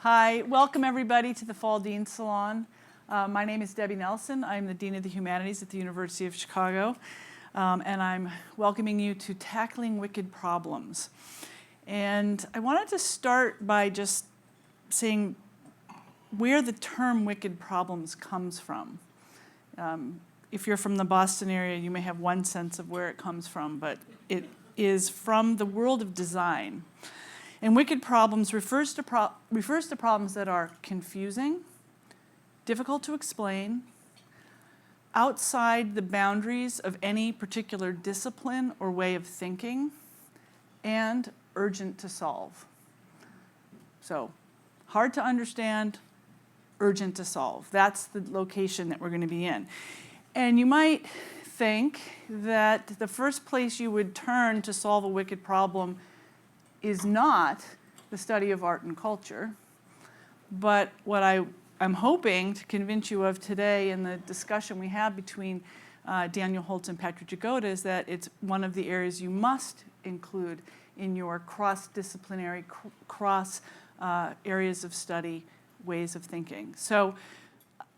Hi, welcome everybody to the Fall Dean Salon. My name is Debbie Nelson. I'm the Dean of the Humanities at the University of Chicago, and I'm welcoming you to Tackling Wicked Problems. And I wanted to start by just saying where the term wicked problems comes from. If you're from the Boston area, you may have one sense of where it comes from, but it is from the world of design. And wicked problems refers to problems that are confusing, difficult to explain, outside the boundaries of any particular discipline or way of thinking, and urgent to solve. So, hard to understand, urgent to solve. That's the location that we're going to be in. And you might think that the first place you would turn to solve a wicked problem is not the study of art and culture, but what I'm hoping to convince you of today in the discussion we have between Daniel Holtz and Patrick Jagoda is that it's one of the areas you must include in your cross-disciplinary, cross areas of study, ways of thinking. So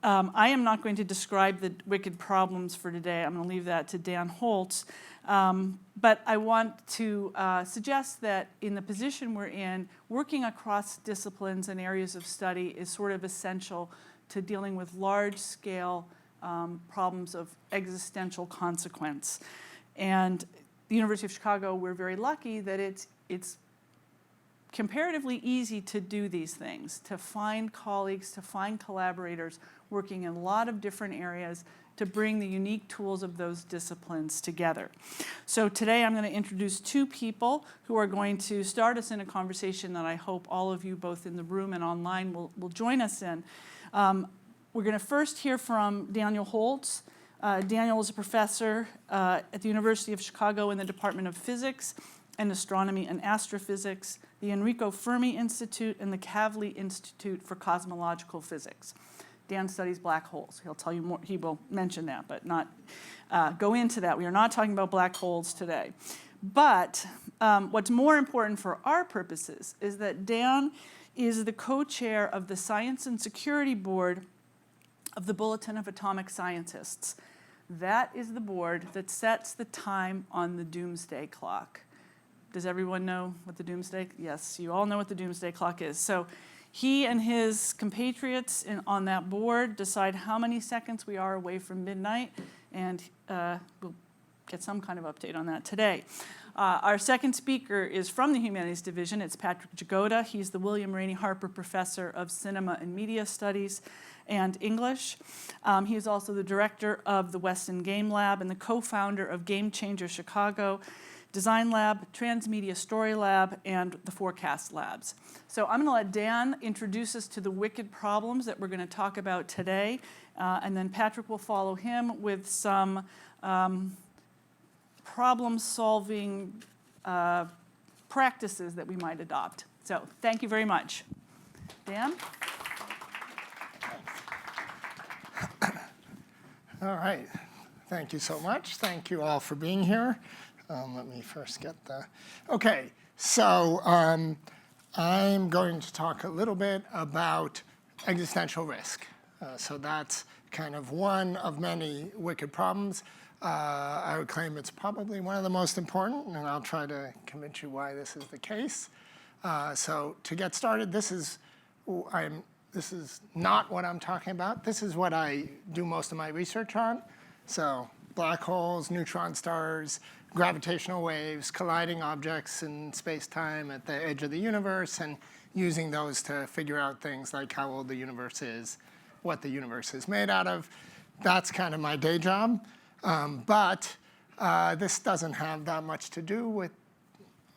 I am not going to describe the wicked problems for today. I'm going to leave that to Dan Holtz. But I want to suggest that in the position we're in, working across disciplines and areas of study is sort of essential to dealing with large-scale problems of existential consequence. And the University of Chicago, we're very lucky that it's comparatively easy to do these things, to find colleagues, to find collaborators working in a lot of different areas to bring the unique tools of those disciplines together. So today I'm going to introduce two people who are going to start us in a conversation that I hope all of you, both in the room and online, will join us in. We're going to first hear from Daniel Holtz. Daniel is a professor at the University of Chicago in the Department of Physics and Astronomy and Astrophysics, the Enrico Fermi Institute, and the Kavli Institute for Cosmological Physics. Dan studies black holes. He'll tell you more. He will mention that, but not go into that. We are not talking about black holes today. But what's more important for our purposes is that Dan is the co-chair of the Science and Security Board of the Bulletin of Atomic Scientists. That is the board that sets the time on the doomsday clock. Does everyone know what the doomsday? Yes, you all know what the doomsday clock is. So he and his compatriots on that board decide how many seconds we are away from midnight, and we'll get some kind of update on that today. Our second speaker is from the Humanities Division. It's Patrick Jagoda. He's the William Rainey Harper Professor of Cinema and Media Studies and English. He is also the director of the Weston Game Lab and the co-founder of Game Changer Chicago Design Lab, Transmedia Story Lab, and the Forecast Labs. So I'm going to let Dan introduce us to the wicked problems that we're going to talk about today, and then Patrick will follow him with some problem-solving practices that we might adopt. So thank you very much. Dan? All right. Thank you so much. Thank you all for being here. Let me first get the... Okay, so I'm going to talk a little bit about existential risk. So that's kind of one of many wicked problems. I would claim it's probably one of the most important, and I'll try to convince you why this is the case. So to get started, this is not what I'm talking about. This is what I do most of my research on. So black holes, neutron stars, gravitational waves, colliding objects in space-time at the edge of the universe, and using those to figure out things like how old the universe is, what the universe is made out of. That's kind of my day job. But this doesn't have that much to do with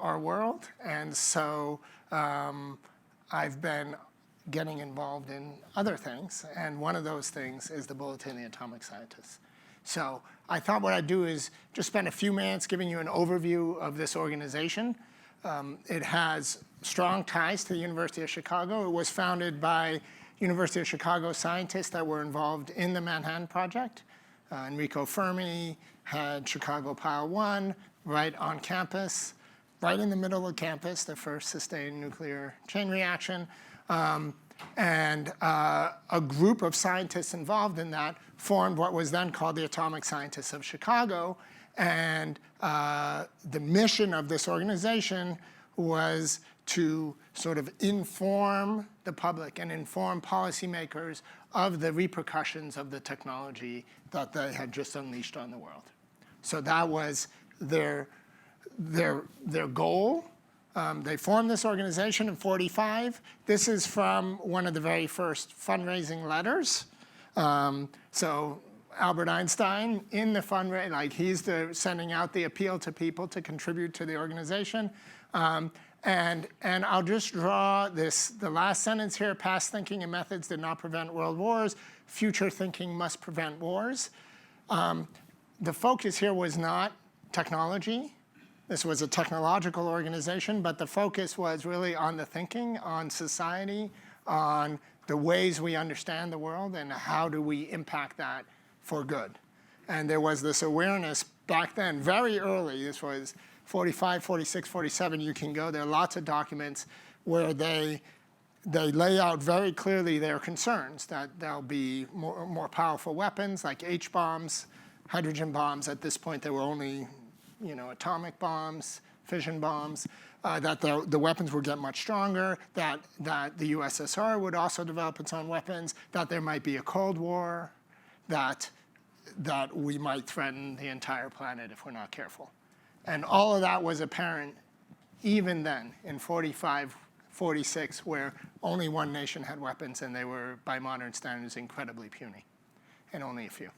our world. And so I've been getting involved in other things. And one of those things is the Bulletin of the Atomic Scientists. So I thought what I'd do is just spend a few minutes giving you an overview of this organization. It has strong ties to the University of Chicago. It was founded by University of Chicago scientists that were involved in the Manhattan Project. Enrico Fermi had Chicago Pile 1 right on campus, right in the middle of campus, the first sustained nuclear chain reaction. And a group of scientists involved in that formed what was then called the Atomic Scientists of Chicago. And the mission of this organization was to sort of inform the public and inform policymakers of the repercussions of the technology that they had just unleashed on the world. So that was their goal. They formed this organization in 1945. This is from one of the very first fundraising letters. So Albert Einstein in the fundraising, like he's sending out the appeal to people to contribute to the organization. And I'll just draw the last sentence here: past thinking and methods did not prevent world wars. Future thinking must prevent wars. The focus here was not technology. This was a technological organization, but the focus was really on the thinking, on society, on the ways we understand the world, and how do we impact that for good. And there was this awareness back then, very early. This was 45, 46, 47. You can go. There are lots of documents where they lay out very clearly their concerns that there'll be more powerful weapons like H-bombs, hydrogen bombs. At this point, there were only atomic bombs, fission bombs, that the weapons would get much stronger, that the USSR would also develop its own weapons, that there might be a Cold War, that we might threaten the entire planet if we're not careful. And all of that was apparent even then in 45, 46, where only one nation had weapons and they were, by modern standards, incredibly puny, and only a few.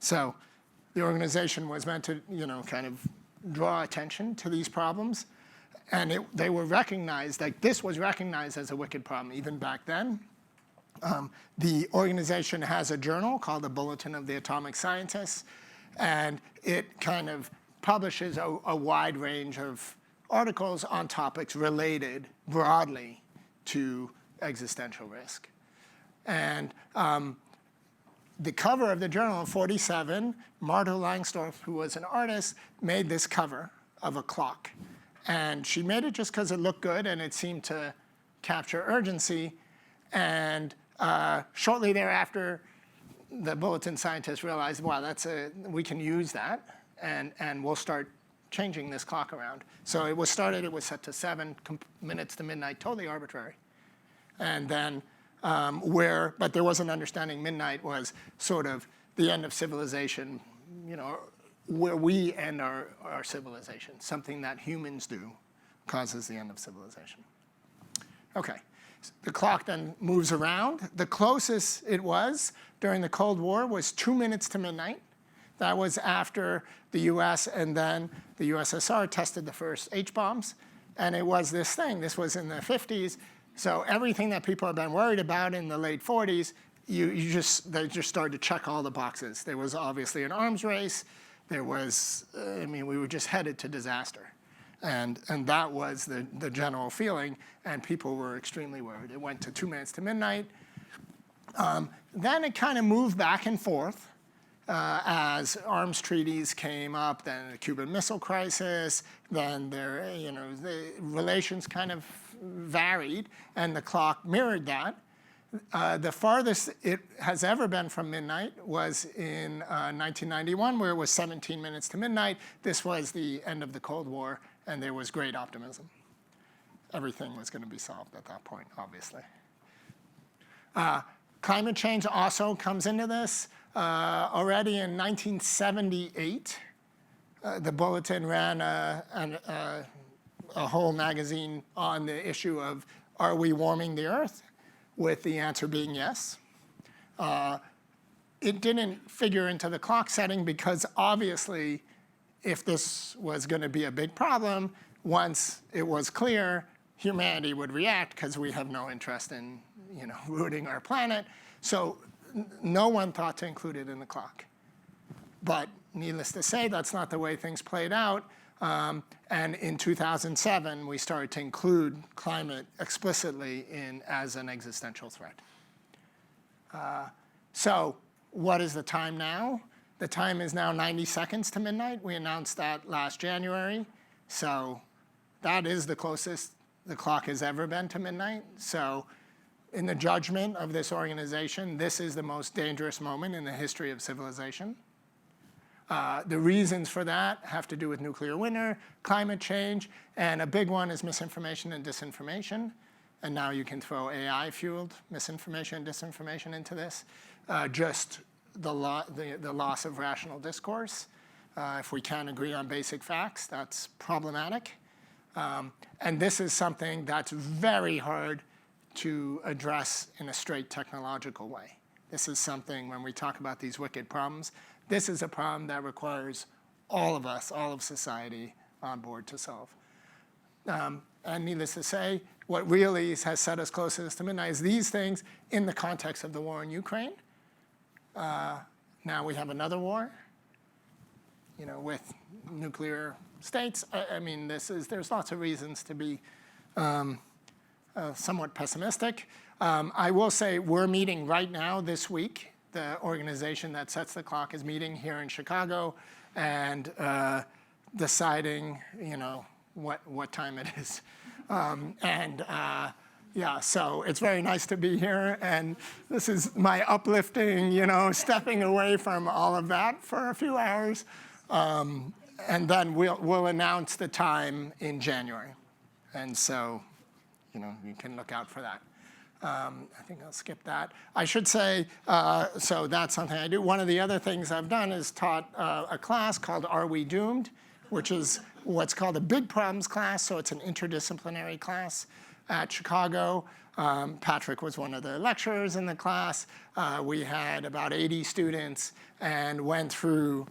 So the organization was meant to, kind of draw attention to these problems. And they were recognized, like this was recognized as a wicked problem even back then. The organization has a journal called the Bulletin of the Atomic Scientists, and it kind of publishes a wide range of articles on topics related broadly to existential risk. And the cover of the journal in 1947, Marta Langsdorff, who was an artist, made this cover of a clock. And she made it just because it looked good and it seemed to capture urgency. And shortly thereafter, the Bulletin scientists realized, wow, we can use that, and we'll start changing this clock around. So it was set to 7 minutes to midnight, totally arbitrary. And then but there was an understanding midnight was sort of the end of civilization, where we end our civilization. Something that humans do causes the end of civilization. Okay, the clock then moves around. The closest it was during the Cold War was 2 minutes to midnight. That was after the US and then the USSR tested the first H-bombs. And it was this thing. This was in the 50s. So everything that people had been worried about in the late 40s, they just started to check all the boxes. There was obviously an arms race. There was, we were just headed to disaster. And that was the general feeling, and people were extremely worried. It went to 2 minutes to midnight. Then it kind of moved back and forth as arms treaties came up, then the Cuban Missile Crisis, then the relations kind of varied, and the clock mirrored that. The farthest it has ever been from midnight was in 1991, where it was 17 minutes to midnight. This was the end of the Cold War, and there was great optimism. Everything was going to be solved at that point, obviously. Climate change also comes into this. Already in 1978, the Bulletin ran a whole magazine on the issue of, are we warming the Earth? With the answer being yes. It didn't figure into the clock setting because obviously if this was going to be a big problem, once it was clear, humanity would react because we have no interest in ruining our planet. So no one thought to include it in the clock. But needless to say, that's not the way things played out. And in 2007, we started to include climate explicitly as an existential threat. So what is the time now? The time is now 90 seconds to midnight. We announced that last January. So that is the closest the clock has ever been to midnight. So in the judgment of this organization, this is the most dangerous moment in the history of civilization. The reasons for that have to do with nuclear winter, climate change, and a big one is misinformation and disinformation. And now you can throw AI-fueled misinformation and disinformation into this. Just the loss of rational discourse. If we can't agree on basic facts, that's problematic. And this is something that's very hard to address in a straight technological way. This is something, when we talk about these wicked problems, this is a problem that requires all of us, all of society on board to solve. And needless to say, what really has set us closest to midnight is these things in the context of the war in Ukraine. Now we have another war, with nuclear states. I mean, there's lots of reasons to be somewhat pessimistic. I will say we're meeting right now this week. The organization that sets the clock is meeting here in Chicago and deciding, what time it is. Yeah, so it's very nice to be here. And this is my uplifting, stepping away from all of that for a few hours. And then we'll announce the time in January. And so, you can look out for that. I think I'll skip that. I should say, so that's something I do. One of the other things I've done is taught a class called Are We Doomed?, which is what's called a big problems class. So it's an interdisciplinary class at Chicago. Patrick was one of the lecturers in the class. We had about 80 students and went through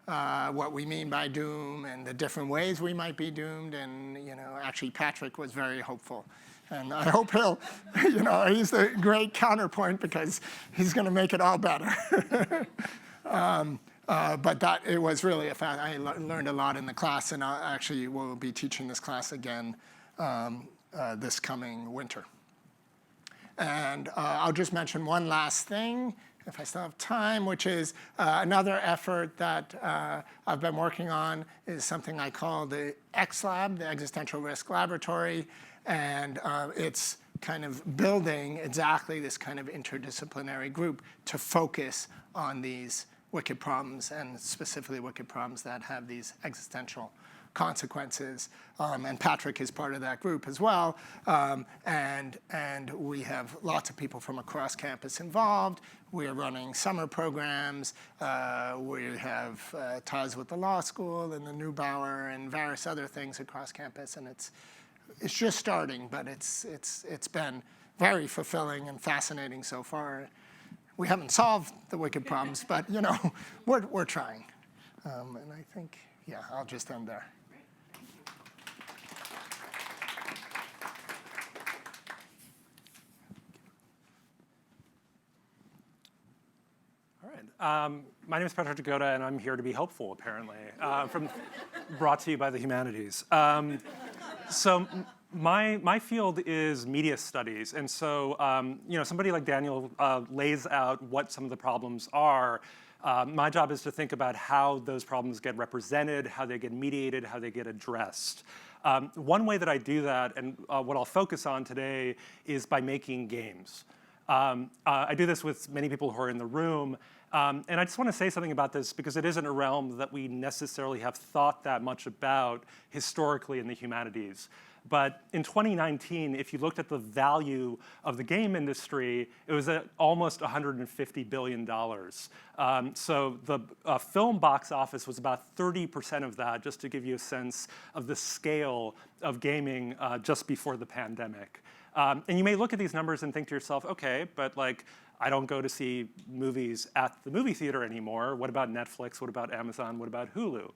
what we mean by doom and the different ways we might be doomed. And actually Patrick was very hopeful. And I hope he'll, he's the great counterpoint because he's going to make it all better. But it was really I learned a lot in the class, and I actually will be teaching this class again this coming winter. And I'll just mention one last thing, if I still have time, which is another effort that I've been working on is something I call the X-Lab, the Existential Risk Laboratory. And it's kind of building exactly this kind of interdisciplinary group to focus on these wicked problems, and specifically wicked problems that have these existential consequences. And Patrick is part of that group as well. And we have lots of people from across campus involved. We're running summer programs. We have ties with the law school and the Neubauer and various other things across campus. And it's just starting, but it's been very fulfilling and fascinating so far. We haven't solved the wicked problems, but we're trying. And I think, I'll just end there. All right. My name is Patrick Jagoda, and I'm here to be hopeful, apparently, brought to you by the humanities. So my field is media studies, and so somebody like Daniel lays out what some of the problems are. My job is to think about how those problems get represented, how they get mediated, how they get addressed. One way that I do that, and what I'll focus on today, is by making games. I do this with many people who are in the room. And I just want to say something about this because it isn't a realm that we necessarily have thought that much about historically in the humanities. But in 2019, if you looked at the value of the game industry, it was at almost $150 billion. So the film box office was about 30% of that, just to give you a sense of the scale of gaming just before the pandemic. And you may look at these numbers and think to yourself, okay, but I don't go to see movies at the movie theater anymore. What about Netflix? What about Amazon? What about Hulu?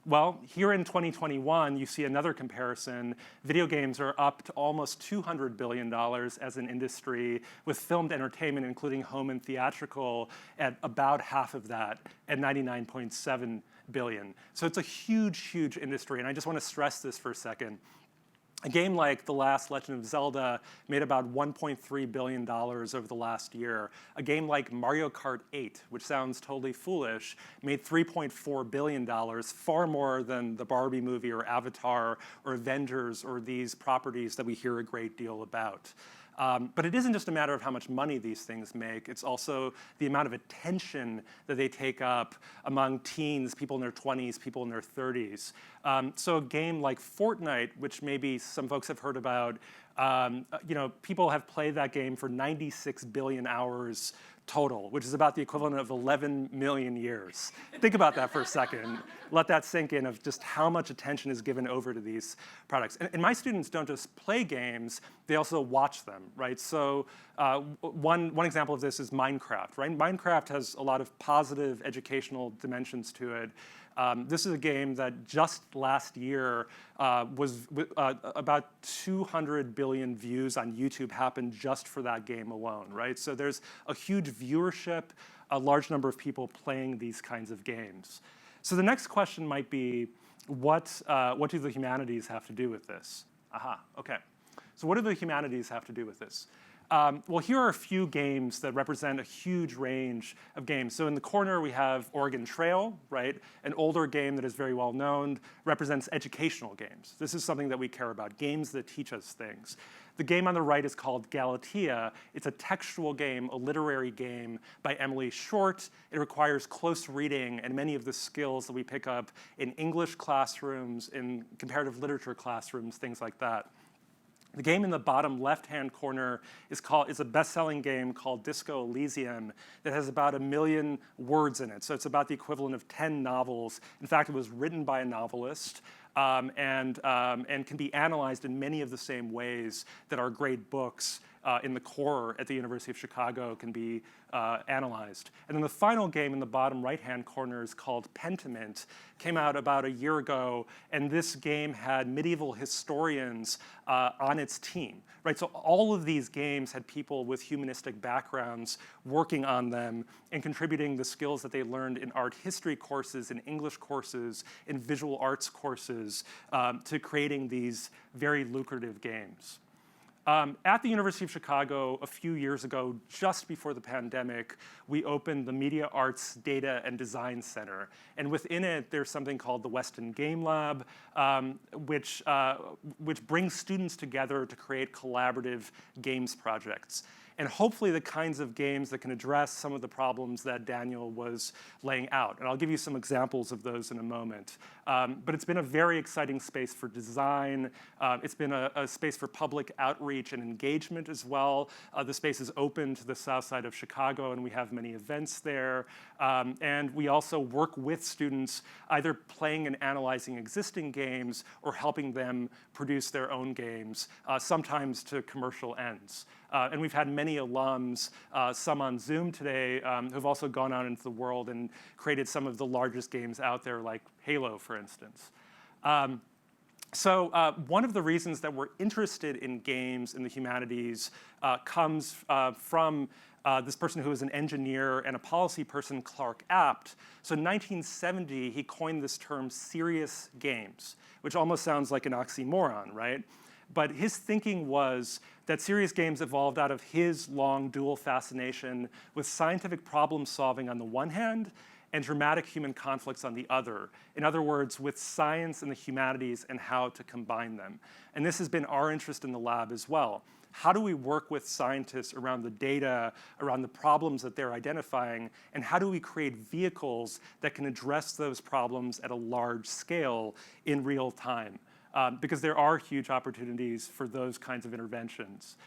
Well, here in 2021, you see another comparison. Video games are up to almost $200 billion as an industry, with filmed entertainment, including home and theatrical, at about half of that, at $99.7 billion. So it's a huge, huge industry, and I just want to stress this for a second. A game like The Last Legend of Zelda made about $1.3 billion over the last year. A game like Mario Kart 8, which sounds totally foolish, made $3.4 billion, far more than the Barbie movie or Avatar or Avengers or these properties that we hear a great deal about. But it isn't just a matter of how much money these things make, it's also the amount of attention that they take up among teens, people in their 20s, people in their 30s. So a game like Fortnite, which maybe some folks have heard about, people have played that game for 96 billion hours total, which is about the equivalent of 11 million years. Think about that for a second. Let that sink in of just how much attention is given over to these products. And my students don't just play games, they also watch them, right? So one example of this is Minecraft, right? Minecraft has a lot of positive educational dimensions to it. This is a game that just last year was about 200 billion views on YouTube happened just for that game alone, right? So there's a huge viewership, a large number of people playing these kinds of games. So the next question might be, what do the humanities have to do with this? Aha, okay. So what do the humanities have to do with this? Well, here are a few games that represent a huge range of games. So in the corner, we have Oregon Trail, right? An older game that is very well known, represents educational games. This is something that we care about, games that teach us things. The game on the right is called Galatea. It's a textual game, a literary game by Emily Short. It requires close reading and many of the skills that we pick up in English classrooms, in comparative literature classrooms, things like that. The game in the bottom left-hand corner is a best-selling game called Disco Elysium that has about 1 million words in it. So it's about the equivalent of 10 novels. In fact, it was written by a novelist and can be analyzed in many of the same ways that our great books in the core at the University of Chicago can be analyzed. And then the final game in the bottom right-hand corner is called Pentiment. Came out about a year ago, and this game had medieval historians on its team, right? So all of these games had people with humanistic backgrounds working on them and contributing the skills that they learned in art history courses, in English courses, in visual arts courses, to creating these very lucrative games. At the University of Chicago, a few years ago, just before the pandemic, we opened the Media Arts Data and Design Center. And within it, there's something called the Weston Game Lab, which brings students together to create collaborative games projects. And hopefully the kinds of games that can address some of the problems that Daniel was laying out. And I'll give you some examples of those in a moment. But it's been a very exciting space for design. It's been a space for public outreach and engagement as well. The space is open to the south side of Chicago, and we have many events there. And we also work with students either playing and analyzing existing games or helping them produce their own games, sometimes to commercial ends. And we've had many alums, some on Zoom today, who've also gone out into the world and created some of the largest games out there, like Halo, for instance. So one of the reasons that we're interested in games in the humanities comes from this person who is an engineer and a policy person, Clark Apt. So in 1970, he coined this term serious games, which almost sounds like an oxymoron, right? But his thinking was that serious games evolved out of his long dual fascination with scientific problem solving on the one hand and dramatic human conflicts on the other. In other words, with science and the humanities and how to combine them. And this has been our interest in the lab as well. How do we work with scientists around the data, around the problems that they're identifying, and how do we create vehicles that can address those problems at a large scale in real time? Because there are huge opportunities for those kinds of interventions.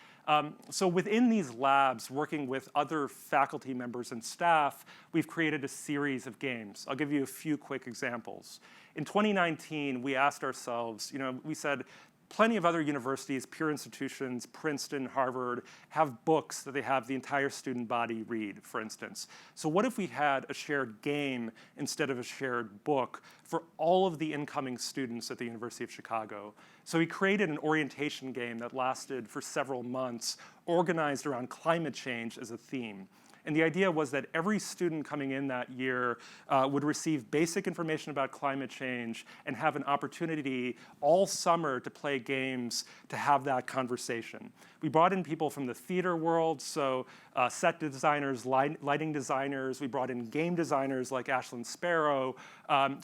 So within these labs, working with other faculty members and staff, we've created a series of games. I'll give you a few quick examples. In 2019, we asked ourselves, we said, plenty of other universities, peer institutions, Princeton, Harvard, have books that they have the entire student body read, for instance. So what if we had a shared game instead of a shared book for all of the incoming students at the University of Chicago? So we created an orientation game that lasted for several months, organized around climate change as a theme. And the idea was that every student coming in that year would receive basic information about climate change and have an opportunity all summer to play games to have that conversation. We brought in people from the theater world, so set designers, lighting designers. We brought in game designers like Ashlyn Sparrow,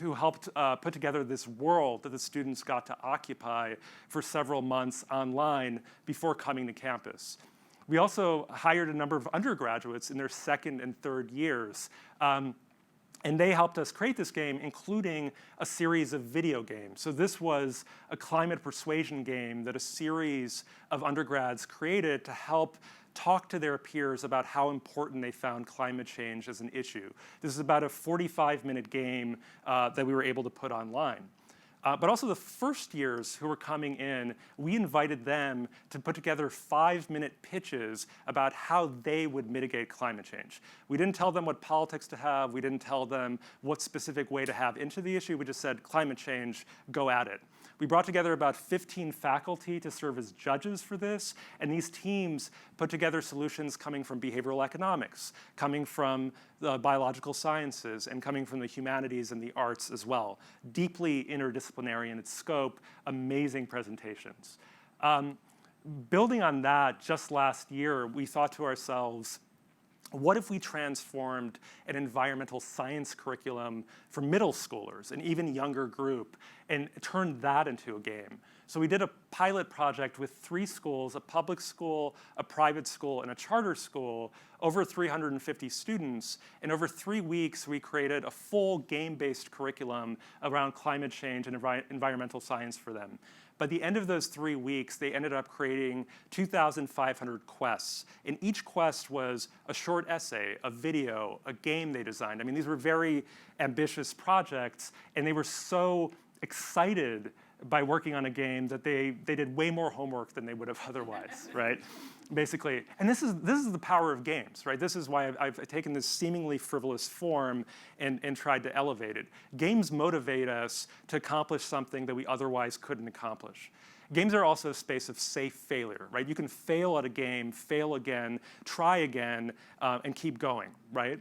who helped put together this world that the students got to occupy for several months online before coming to campus. We also hired a number of undergraduates in their second and third years. And they helped us create this game, including a series of video games. So this was a climate persuasion game that a series of undergrads created to help talk to their peers about how important they found climate change as an issue. This is about a 45-minute game that we were able to put online. But also the first years who were coming in, we invited them to put together 5-minute pitches about how they would mitigate climate change. We didn't tell them what politics to have. We didn't tell them what specific way to have into the issue. We just said, climate change, go at it. We brought together about 15 faculty to serve as judges for this, and these teams put together solutions coming from behavioral economics, coming from the biological sciences, and coming from the humanities and the arts as well. Deeply interdisciplinary in its scope, amazing presentations. Building on that, just last year, we thought to ourselves, what if we transformed an environmental science curriculum for middle schoolers, an even younger group, and turned that into a game? So we did a pilot project with 3 schools, a public school, a private school, and a charter school, over 350 students. And over 3 weeks, we created a full game-based curriculum around climate change and environmental science for them. By the end of those 3 weeks, they ended up creating 2,500 quests. And each quest was a short essay, a video, a game they designed. I mean, these were very ambitious projects, and they were so excited by working on a game that they did way more homework than they would have otherwise, right? Basically, and this is the power of games, right? This is why I've taken this seemingly frivolous form and tried to elevate it. Games motivate us to accomplish something that we otherwise couldn't accomplish. Games are also a space of safe failure, right? You can fail at a game, fail again, try again, and keep going, right?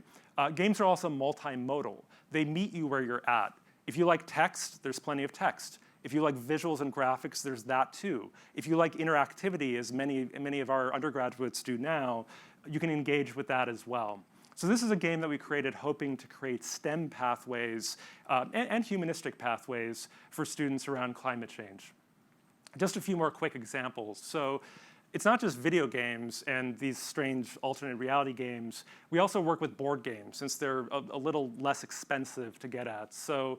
Games are also multimodal. They meet you where you're at. If you like text, there's plenty of text. If you like visuals and graphics, there's that too. If you like interactivity, as many of our undergraduates do now, you can engage with that as well. So this is a game that we created hoping to create STEM pathways and humanistic pathways for students around climate change. Just a few more quick examples. So it's not just video games and these strange alternate reality games. We also work with board games since they're a little less expensive to get at. So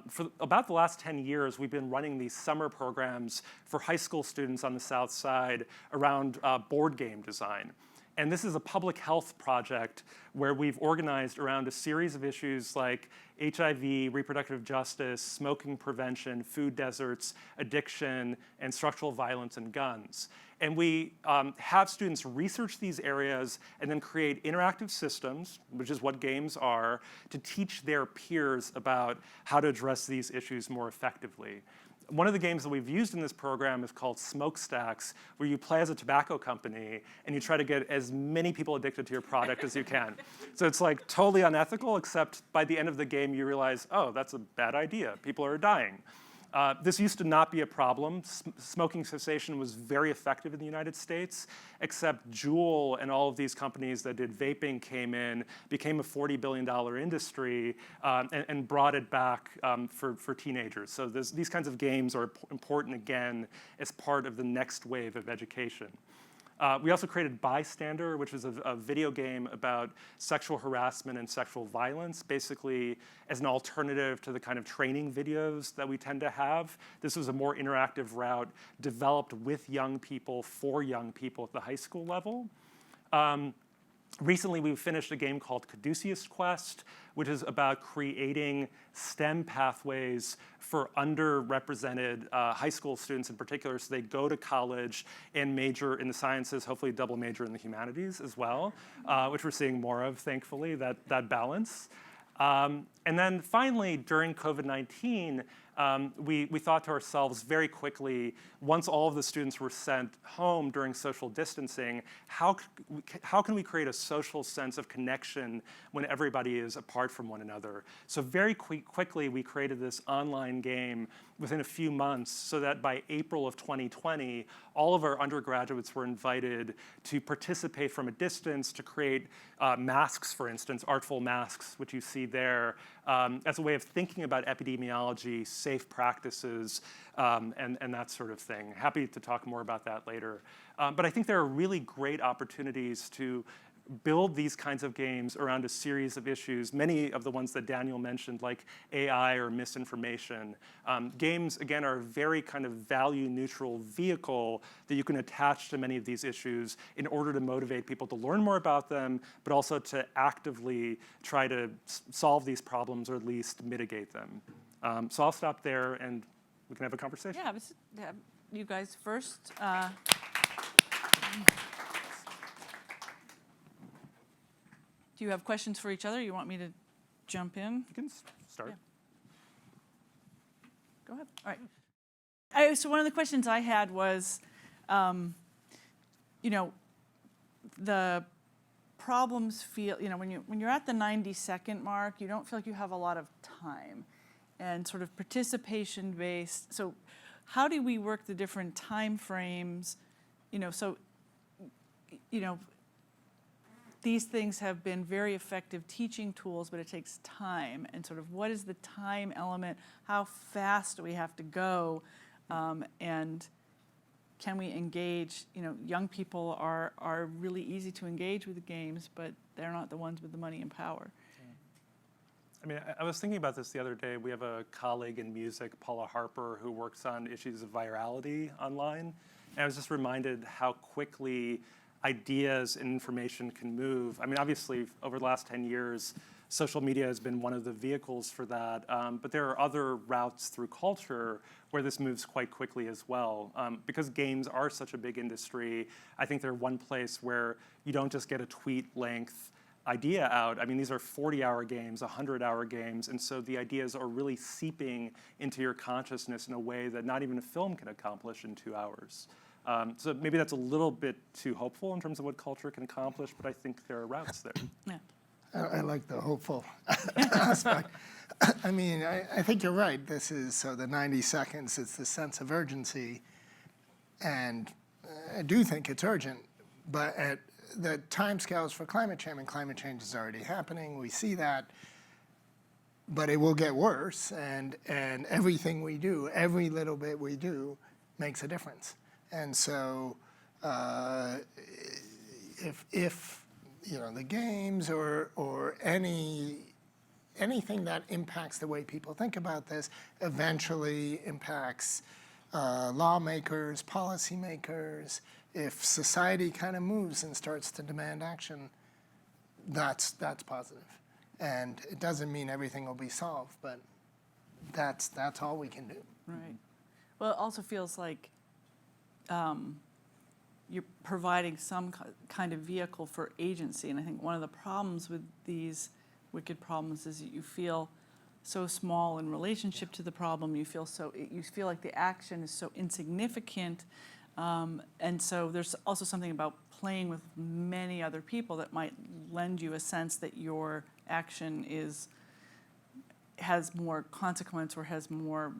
for about the last 10 years, we've been running these summer programs for high school students on the South Side around board game design. And this is a public health project where we've organized around a series of issues like HIV, reproductive justice, smoking prevention, food deserts, addiction, and structural violence and guns. And we have students research these areas and then create interactive systems, which is what games are, to teach their peers about how to address these issues more effectively. One of the games that we've used in this program is called Smokestacks, where you play as a tobacco company and you try to get as many people addicted to your product as you can. So it's like totally unethical, except by the end of the game you realize, oh, that's a bad idea. People are dying. This used to not be a problem. Smoking cessation was very effective in the United States, except Juul and all of these companies that did vaping came in, became a $40 billion industry, and brought it back for teenagers. So these kinds of games are important again as part of the next wave of education. We also created Bystander, which is a video game about sexual harassment and sexual violence, basically as an alternative to the kind of training videos that we tend to have. This was a more interactive route developed with young people for young people at the high school level. Recently, we finished a game called Caduceus Quest, which is about creating STEM pathways for underrepresented high school students in particular, so they go to college and major in the sciences, hopefully double major in the humanities as well, which we're seeing more of, thankfully, that balance. And then finally, during COVID-19, we thought to ourselves very quickly, once all of the students were sent home during social distancing, how can we create a social sense of connection when everybody is apart from one another? So very quickly, we created this online game within a few months so that by April of 2020, all of our undergraduates were invited to participate from a distance to create masks, for instance, artful masks, which you see there, as a way of thinking about epidemiology, safe practices, and that sort of thing. Happy to talk more about that later. But I think there are really great opportunities to build these kinds of games around a series of issues, many of the ones that Daniel mentioned, like AI or misinformation. Games, again, are a very kind of value-neutral vehicle that you can attach to many of these issues in order to motivate people to learn more about them, but also to actively try to solve these problems or at least mitigate them. So I'll stop there, and we can have a conversation. Yeah, you guys first. Do you have questions for each other? You want me to jump in? You can start. Yeah. Go ahead. All right. So one of the questions I had was, the problems feel, when you're at the 90-second mark, you don't feel like you have a lot of time, and sort of participation based. So how do we work the different time frames? These things have been very effective teaching tools, but it takes time. And sort of what is the time element? How fast do we have to go? And can we engage? Young people are really easy to engage with the games, but they're not the ones with the money and power. I mean, I was thinking about this the other day. We have a colleague in music, Paula Harper, who works on issues of virality online. And I was just reminded how quickly ideas and information can move. I mean, obviously, over the last 10 years, social media has been one of the vehicles for that, but there are other routes through culture where this moves quite quickly as well. Because games are such a big industry, I think they're one place where you don't just get a tweet-length idea out. I mean, these are 40-hour games, 100-hour games, and so the ideas are really seeping into your consciousness in a way that not even a film can accomplish in 2 hours. So maybe that's a little bit too hopeful in terms of what culture can accomplish, but I think there are routes there. Yeah. I like the hopeful aspect. I mean, I think you're right. This is, so the 90 seconds, it's the sense of urgency. And I do think it's urgent, but at the timescales for climate change, and climate change is already happening, we see that, but it will get worse. And everything we do, every little bit we do, makes a difference. And so if the games or anything that impacts the way people think about this eventually impacts lawmakers, policymakers. If society kind of moves and starts to demand action, that's positive. And it doesn't mean everything will be solved, but that's all we can do. Right. Well, it also feels like you're providing some kind of vehicle for agency. And I think one of the problems with these wicked problems is that you feel so small in relationship to the problem. You feel like the action is so insignificant. And so there's also something about playing with many other people that might lend you a sense that your action has more consequence or has more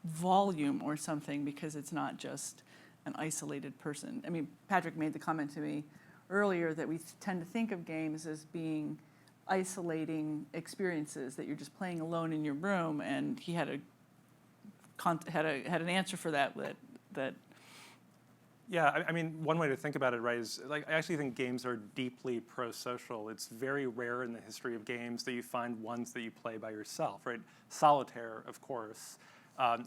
volume or something, because it's not just an isolated person. I mean, Patrick made the comment to me earlier that we tend to think of games as being isolating experiences, that you're just playing alone in your room, and he had an answer for that. Yeah, I mean, one way to think about it, right, is like I actually think games are deeply pro-social. It's very rare in the history of games that you find ones that you play by yourself, right? Solitaire, of course,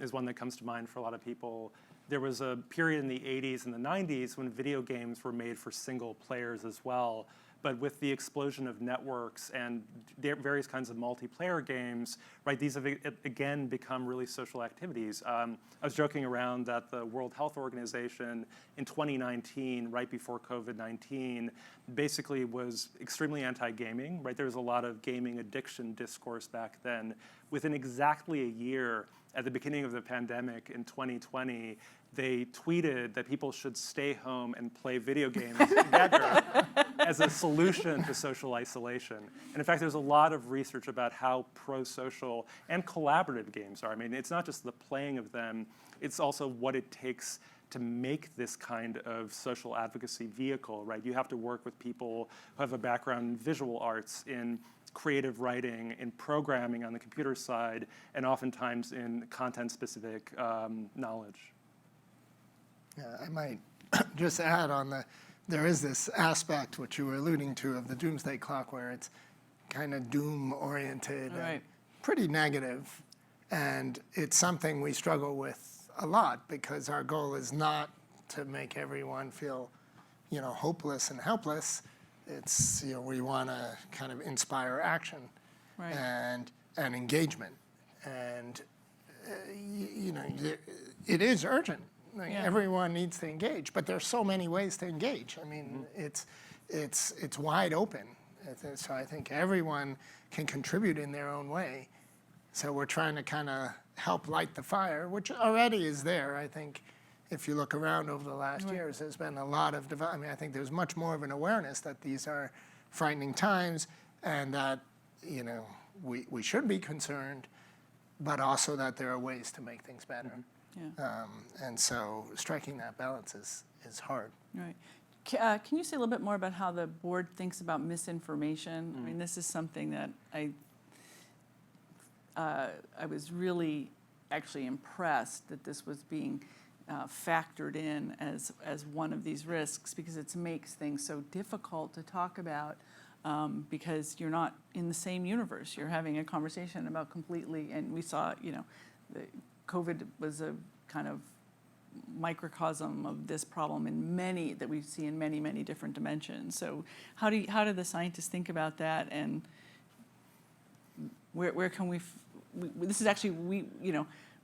is one that comes to mind for a lot of people. There was a period in the 80s and the 90s when video games were made for single players as well. But with the explosion of networks and various kinds of multiplayer games, right, these have again become really social activities. I was joking around that the World Health Organization in 2019, right before COVID-19, basically was extremely anti-gaming, right? There was a lot of gaming addiction discourse back then. Within exactly a year, at the beginning of the pandemic in 2020, they tweeted that people should stay home and play video games together as a solution to social isolation. And in fact, there's a lot of research about how pro-social and collaborative games are. I mean, it's not just the playing of them, it's also what it takes to make this kind of social advocacy vehicle, right? You have to work with people who have a background in visual arts, in creative writing, in programming on the computer side, and oftentimes in content-specific knowledge. Yeah, I might just add on there is this aspect, which you were alluding to, of the doomsday clock, where it's kind of doom-oriented and Right. pretty negative. And it's something we struggle with a lot, because our goal is not to make everyone feel, hopeless and helpless. It's, we want to kind of inspire action Right. and engagement. And, it is urgent. Like, Yeah. everyone needs to engage, but there's so many ways to engage. I mean, it's wide open. So I think everyone can contribute in their own way. So we're trying to kind of help light the fire, which already is there. I think if you look around over the last years, there's been a lot of development. I think there's much more of an awareness that these are frightening times, and that, we should be concerned, but also that there are ways to make things better. Yeah. And so striking that balance is hard. Right. Can you say a little bit more about how the board thinks about misinformation? I mean, this is something that I was really actually impressed that this was being factored in as one of these risks, because it makes things so difficult to talk about, because you're not in the same universe. You're having a conversation about completely, and we saw, the COVID was a kind of microcosm of this problem that we see in many, many different dimensions. So how do the scientists think about that, and where can this is actually,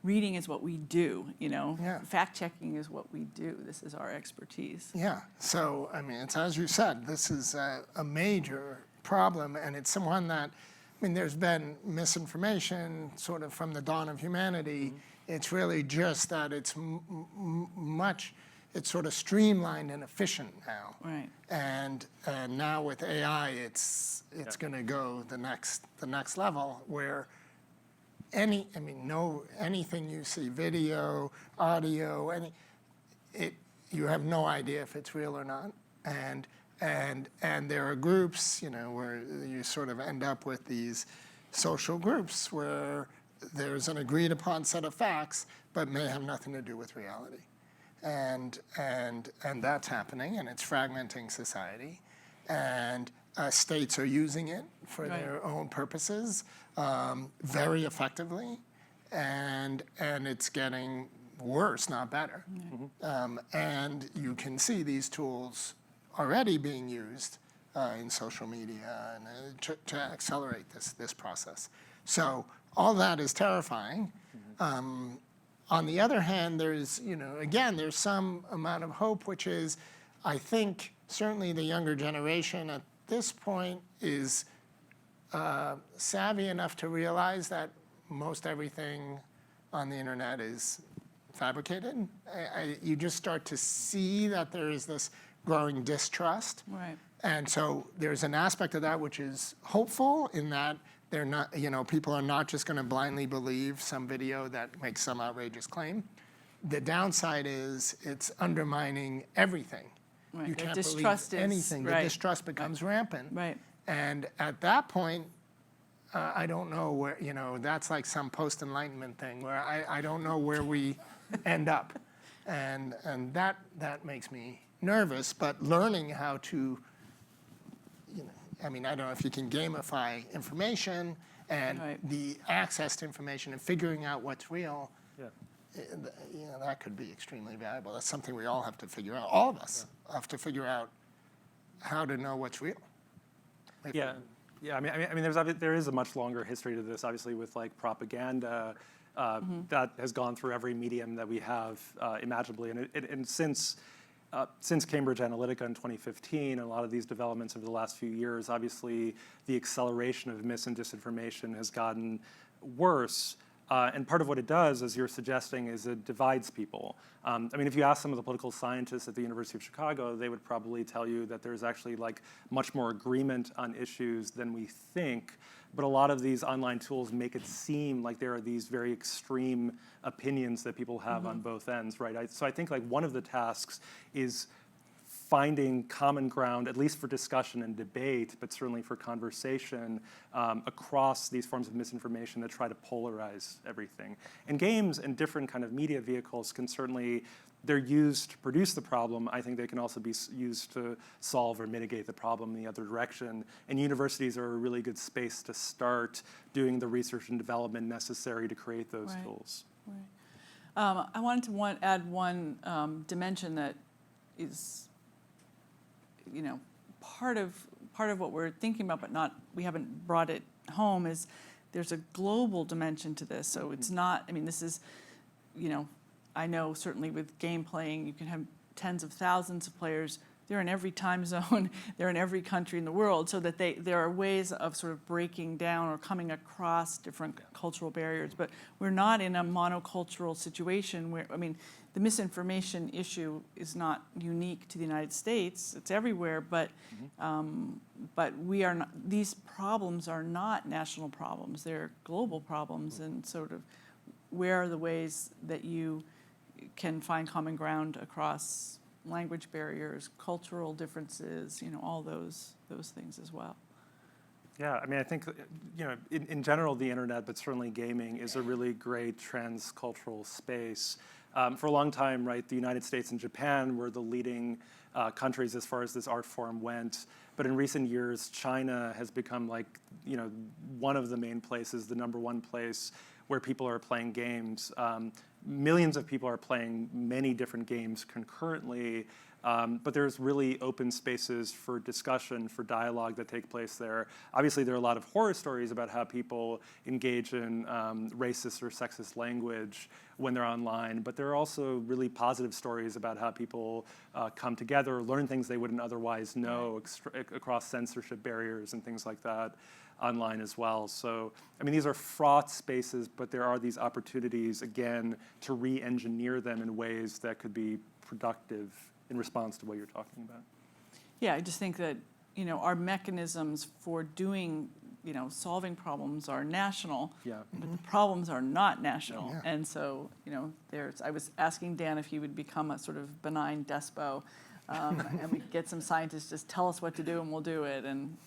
reading is what we do, Yeah. Fact checking is what we do. This is our expertise. Yeah, so, I mean, it's as you said, this is a major problem, and it's one that, there's been misinformation sort of from the dawn of humanity. It's really just that it's it's sort of streamlined and efficient now. Right. And now with AI, it's going to go the next level, where anything you see, video, audio, you have no idea if it's real or not. And there are groups, where you sort of end up with these social groups where there's an agreed upon set of facts, but may have nothing to do with reality. And that's happening, and it's fragmenting society. And states are using it for Right. their own purposes very effectively, and it's getting worse, not better. And you can see these tools already being used in social media and to accelerate this process. So all that is terrifying. On the other hand, there's, there's some amount of hope, which is, I think, certainly the younger generation at this point is savvy enough to realize that most everything on the internet is fabricated. You just start to see that there is this growing distrust. Right. And so there's an aspect of that which is hopeful, in that they're not, people are not just going to blindly believe some video that makes some outrageous claim. The downside is it's undermining everything. Right. You The can't distrust believe is- anything. right. The distrust becomes rampant. Right. And at that point, I don't know where, that's like some post-enlightenment thing, where I don't know where we end up. And that makes me nervous, but learning how to, I don't know if you can gamify information and Right. the access to information, and figuring out what's real, Yeah. that could be extremely valuable. That's something we all have to figure out. All of us have to figure out how to know what's real. Yeah, yeah. There is a much longer history to this, obviously, with like propaganda that has gone through every medium that we have imaginably, and since Cambridge Analytica in 2015, and a lot of these developments over the last few years, obviously the acceleration of mis and disinformation has gotten worse. And part of what it does, as you're suggesting, is it divides people. If you ask some of the political scientists at the University of Chicago, they would probably tell you that there's actually like much more agreement on issues than we think. But a lot of these online tools make it seem like there are these very extreme opinions that people have on both ends, right? So I think like one of the tasks is finding common ground, at least for discussion and debate, but certainly for conversation across these forms of misinformation that try to polarize everything. And games and different kind of media vehicles can certainly, they're used to produce the problem. I think they can also be used to solve or mitigate the problem in the other direction. And universities are a really good space to start doing the research and development necessary to create those Right. tools. Right. I wanted to add one dimension that is, you know, part of what we're thinking about, but we haven't brought it home, is there's a global dimension to this. So it's not, I mean, this is, you know, I know certainly with game playing, you can have tens of thousands of players. They're in every time zone. They're in every country in the world, so that there are ways of sort of breaking down or coming across different cultural barriers. But we're not in a monocultural situation where, I mean, the misinformation issue is not unique to the United States. It's everywhere, but we are not, these problems are not national problems. They're global problems, and sort of where are the ways that you can find common ground across language barriers, cultural differences, you know, all those things as well. Yeah, I mean, I think, you know, in general, the internet, but certainly gaming, is a really great transcultural space. For a long time, right, the United States and Japan were the leading countries as far as this art form went. But in recent years, China has become, like, you know, one of the main places, the #1 place where people are playing games. Millions of people are playing many different games concurrently, but there's really open spaces for discussion, for dialogue that take place there. Obviously, there are a lot of horror stories about how people engage in racist or sexist language when they're online, but there are also really positive stories about how people come together, learn things they wouldn't otherwise know across censorship barriers and things like that online as well. So, I mean, these are fraught spaces, but there are these opportunities, again, to re-engineer them in ways that could be productive in response to what you're talking about. Yeah, I just think that, you know, our mechanisms for doing, you know, solving problems are national, Yeah. but the problems are not national. Yeah. And so, you know, I was asking Dan if he would become a sort of benign despo, and we could get some scientists just tell us what to do and we'll do it, and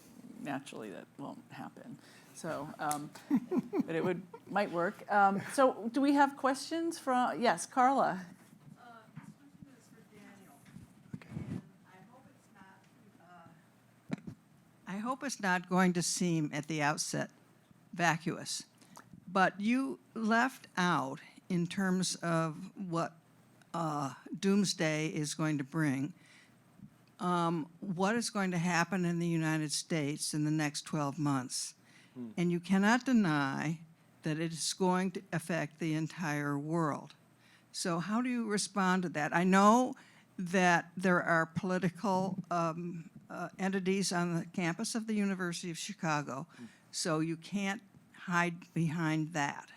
naturally that won't happen. So, but it might work. So do we have questions from, yes, Carla? This question is for Daniel. And I hope it's not going to seem at the outset vacuous, but you left out, in terms of what doomsday is going to bring, what is going to happen in the United States in the next 12 months. And you cannot deny that it is going to affect the entire world. So how do you respond to that? I know that there are political entities on the campus of the University of Chicago, so you can't hide behind that.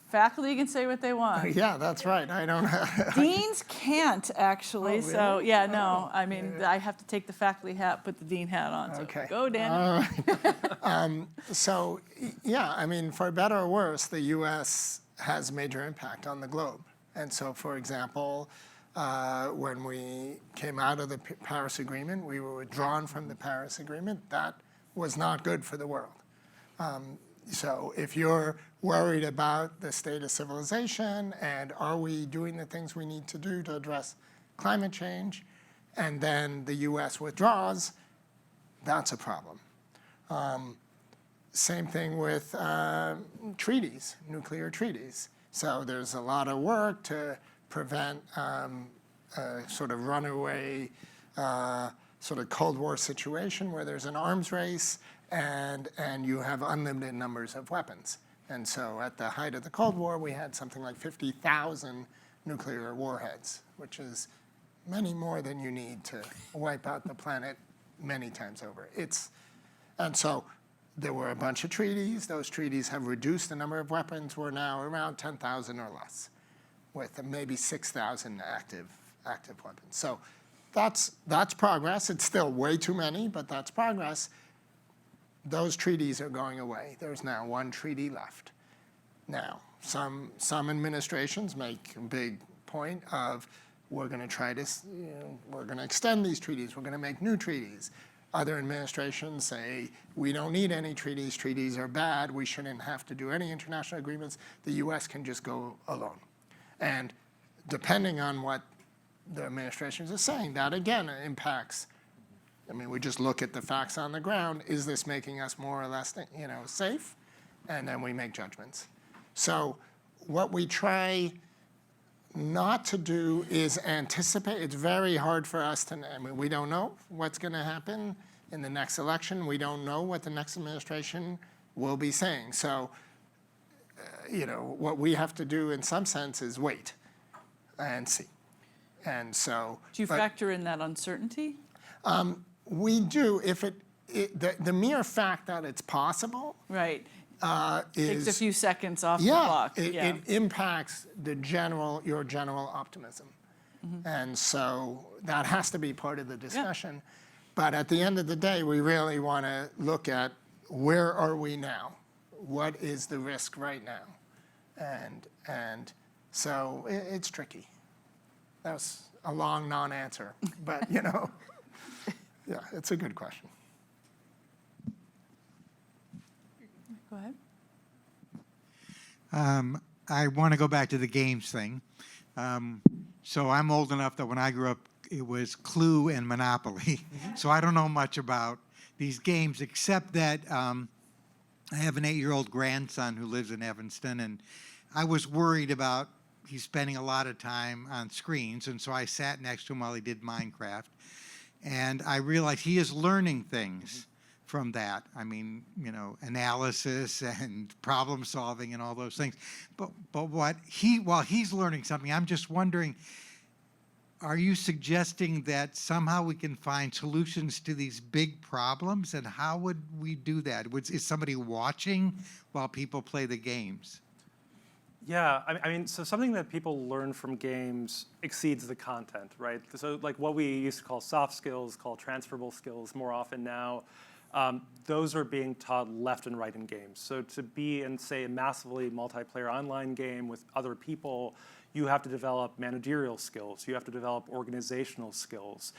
Faculty can say what they want. Yeah, that's right. I don't Deans can't, actually. Oh, So, really? yeah, no. I mean, I have to take the faculty hat, put the dean hat on. So Okay. go, Daniel. So, yeah, I mean, for better or worse, the U.S. has major impact on the globe. And so, for example, when we came out of the Paris Agreement, we were withdrawn from the Paris Agreement. That was not good for the world. So if you're worried about the state of civilization and are we doing the things we need to do to address climate change, and then the U.S. withdraws, that's a problem. Same thing with treaties, nuclear treaties. So there's a lot of work to prevent a sort of runaway sort of Cold War situation where there's an arms race and you have unlimited numbers of weapons. And so at the height of the Cold War, we had something like 50,000 nuclear warheads, which is many more than you need to wipe out the planet many times over. And so there were a bunch of treaties. Those treaties have reduced the number of weapons. We're now around 10,000 or less, with maybe 6,000 active weapons. So that's progress. It's still way too many, but that's progress. Those treaties are going away. There's now one treaty left. Now, some administrations make big point of we're going to try to, we're going to extend these treaties, we're going to make new treaties. Other administrations say, we don't need any treaties, treaties are bad, we shouldn't have to do any international agreements, the US can just go alone. And depending on what the administrations are saying, that again impacts. I mean, we just look at the facts on the ground. Is this making us more or less, safe? And then we make judgments. So what we try not to do is anticipate. It's very hard for us to, I mean, we don't know what's going to happen in the next election. We don't know what the next administration will be saying. So, what we have to do in some sense is wait and see. And so. Do you factor in that uncertainty? We do, if the mere fact that it's possible Right. is. Takes a few seconds off the clock. It impacts your general optimism. And so that has to be part of the discussion. But at the end of the day, we really want to look at where are we now? What is the risk right now? And so it's tricky. That was a long non-answer, but yeah, it's a good question. Go ahead. I want to go back to the games thing. So I'm old enough that when I grew up, it was Clue and Monopoly. So I don't know much about these games, except that I have an 8-year-old grandson who lives in Evanston, and I was worried about he's spending a lot of time on screens, and so I sat next to him while he did Minecraft, and I realized he is learning things from that. I mean, analysis and problem solving and all those things. But while he's learning something, I'm just wondering, are you suggesting that somehow we can find solutions to these big problems? And how would we do that? Is somebody watching while people play the games? Yeah, I mean, so something that people learn from games exceeds the content, right? So like what we used to call soft skills, call transferable skills more often now, those are being taught left and right in games. So to be in, say, a massively multiplayer online game with other people, you have to develop managerial skills. You have to develop organizational skills,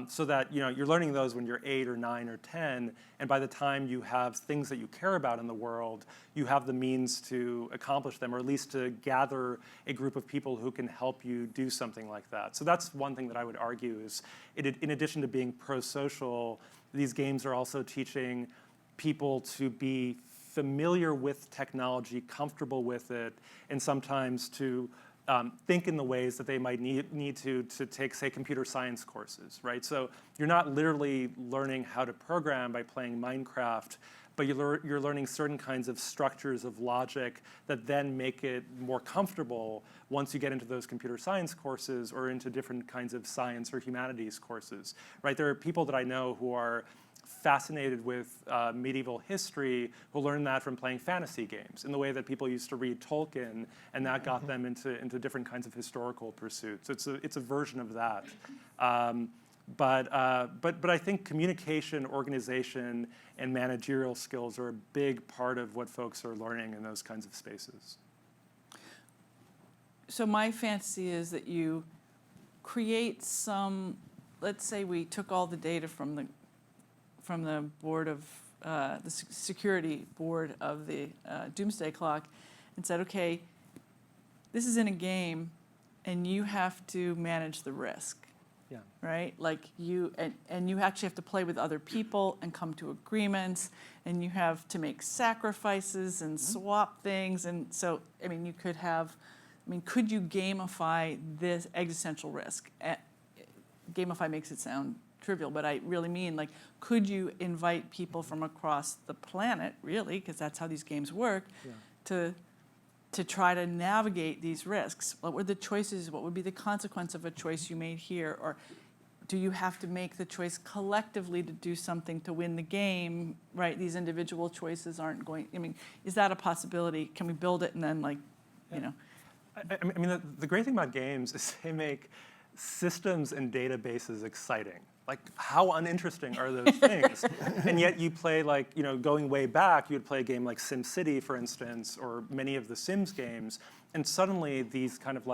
so that you're learning those when you're 8 or 9 or 10, and by the time you have things that you care about in the world, you have the means to accomplish them, or at least to gather a group of people who can help you do something like that. So that's one thing that I would argue is, in addition to being pro-social, these games are also teaching people to be familiar with technology, comfortable with it, and sometimes to think in the ways that they might need to take, say, computer science courses, right? So you're not literally learning how to program by playing Minecraft, but you're learning certain kinds of structures of logic that then make it more comfortable once you get into those computer science courses or into different kinds of science or humanities courses, right? There are people that I know who are fascinated with medieval history who learned that from playing fantasy games in the way that people used to read Tolkien, and that got them into different kinds of historical pursuits. It's a version of that. But I think communication, organization, and managerial skills are a big part of what folks are learning in those kinds of spaces. So my fantasy is that you create some, let's say we took all the data from the board of, the security board of the Doomsday Clock and said, okay, this is in a game and you have to manage the risk. Yeah. Right? Like and you actually have to play with other people and come to agreements, and you have to make sacrifices and swap things. And so, could you gamify this existential risk? Gamify makes it sound trivial, but I really mean, like, could you invite people from across the planet, really, because that's how these games work, to try to navigate these risks? What were the choices? What would be the consequence of a choice you made here? Or do you have to make the choice collectively to do something to win the game, right? These individual choices aren't going, is that a possibility? Can we build it and then, The great thing about games is they make systems and databases exciting. Like, how uninteresting are those things? And yet you play, going way back, you would play a game like SimCity, for instance, or many of the Sims games, and suddenly these kind of